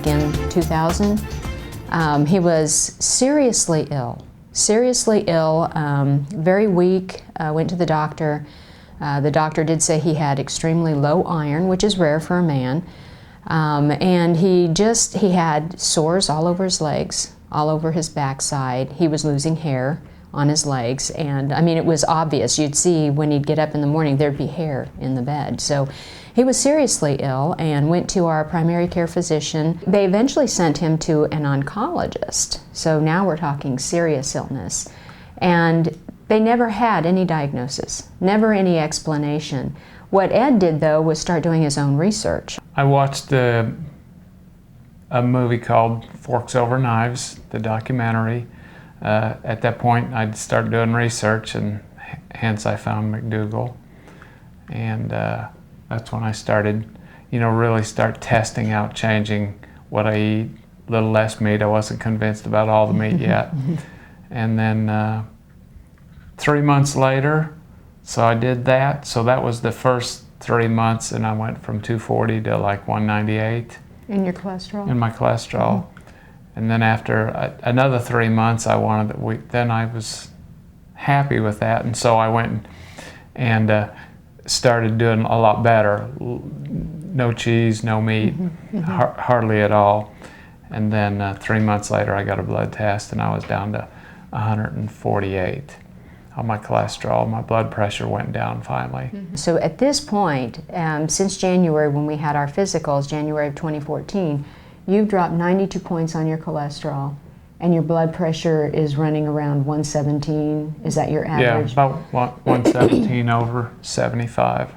back in 2000. He was seriously ill, very weak, went to the doctor. The doctor did say he had extremely low iron, which is rare for a man. And he had sores all over his legs, all over his backside. He was losing hair on his legs, and I mean, it was obvious. You'd see when he'd get up in the morning, there'd be hair in the bed. So he was seriously ill and went to our primary care physician. They eventually sent him to an oncologist. So now we're talking serious illness. And they never had any diagnosis, never any explanation. What Ed did, though, was start doing his own research. I watched a movie called Forks Over Knives, the documentary. At that point, I'd started doing research, and hence I found McDougall. And that's when I started, really start testing out, changing what I eat, a little less meat. I wasn't convinced about all the meat yet. And then 3 months later, so I did that. So that was the first 3 months, and I went from 240 to like 198. In your cholesterol? In my cholesterol. And then after another 3 months, then I was happy with that. And so I went and started doing a lot better. No cheese, no meat, hardly at all. And then 3 months later, I got a blood test, and I was down to 148 on my cholesterol. My blood pressure went down finally. So at this point, since January, when we had our physicals, January of 2014, you've dropped 92 points on your cholesterol, and your blood pressure is running around 117. Is that your average? Yeah, about 117 over 75.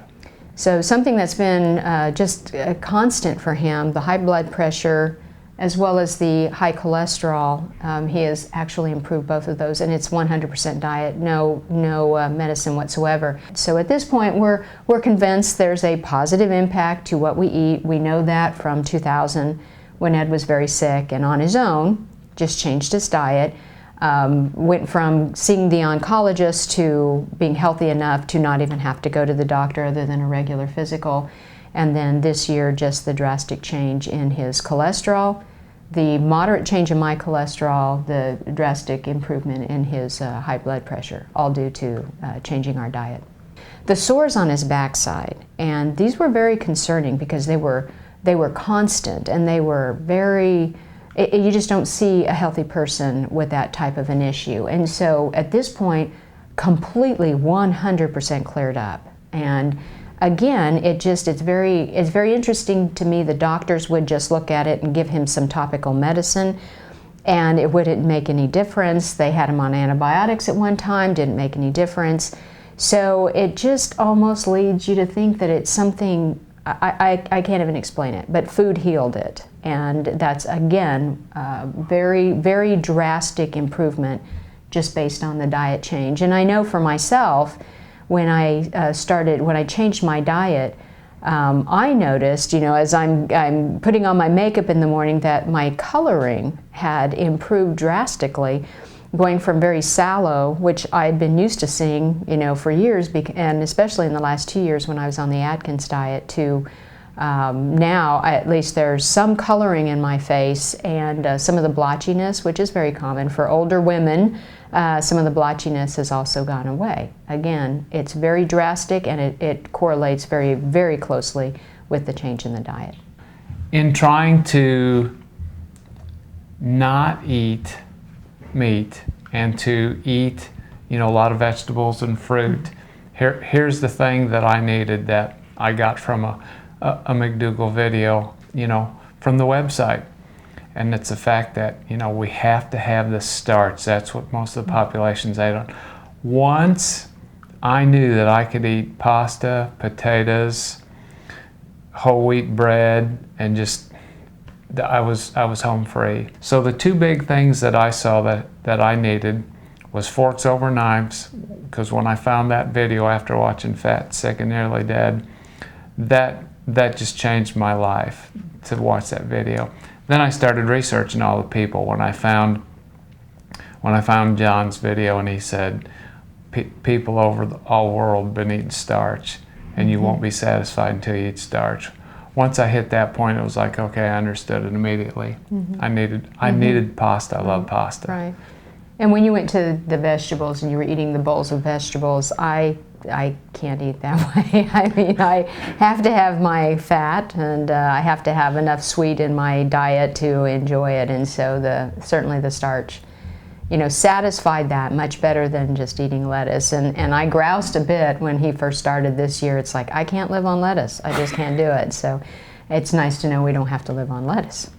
So something that's been just a constant for him, the high blood pressure, as well as the high cholesterol. He has actually improved both of those, and it's 100% diet, no medicine whatsoever. So at this point, we're convinced there's a positive impact to what we eat. We know that from 2000, when Ed was very sick and on his own, just changed his diet, went from seeing the oncologist to being healthy enough to not even have to go to the doctor other than a regular physical. And then this year, just the drastic change in his cholesterol, the moderate change in my cholesterol, the drastic improvement in his high blood pressure, all due to changing our diet. The sores on his backside, and these were very concerning because they were constant, and they were you just don't see a healthy person with that type of an issue. And so at this point, completely 100% cleared up. And again, it's very interesting to me. The doctors would just look at it and give him some topical medicine, and it wouldn't make any difference. They had him on antibiotics at one time, didn't make any difference. So it just almost leads you to think that it's something, I can't even explain it, but food healed it. And that's, again, very, very drastic improvement just based on the diet change. And I know for myself, when I changed my diet, I noticed, as I'm putting on my makeup in the morning, that my coloring had improved drastically, going from very sallow, which I'd been used to seeing, for years, and especially in the last 2 years when I was on the Atkins diet, to now at least there's some coloring in my face, and some of the blotchiness, which is very common for older women. Some of the blotchiness has also gone away. Again, it's very drastic, and it correlates very, very closely with the change in the diet. In trying to not eat meat and to eat, a lot of vegetables and fruit, here's the thing that I needed that I got from a McDougall video, from the website. And it's the fact that, we have to have the starch. That's what most of the populations ate on. Once I knew that I could eat pasta, potatoes, whole wheat bread, and just, I was home free. So the two big things that I saw that I needed was Forks Over Knives, because when I found that video after watching Fat, Sick, and Nearly Dead, that just changed my life to watch that video. Then I started researching all the people. When I found John's video, and he said, people over all world been eating starch, and you won't be satisfied until you eat starch. once I hit that point, it was like, okay, I understood it immediately. I needed pasta. I love pasta. Right. And when you went to the vegetables and you were eating the bowls of vegetables, I can't eat that way. I mean, I have to have my fat, and I have to have enough sweet in my diet to enjoy it. And so certainly the starch, satisfied that much better than just eating lettuce. And I groused a bit when he first started this year. It's like, I can't live on lettuce. I just can't do it. So it's nice to know we don't have to live on lettuce.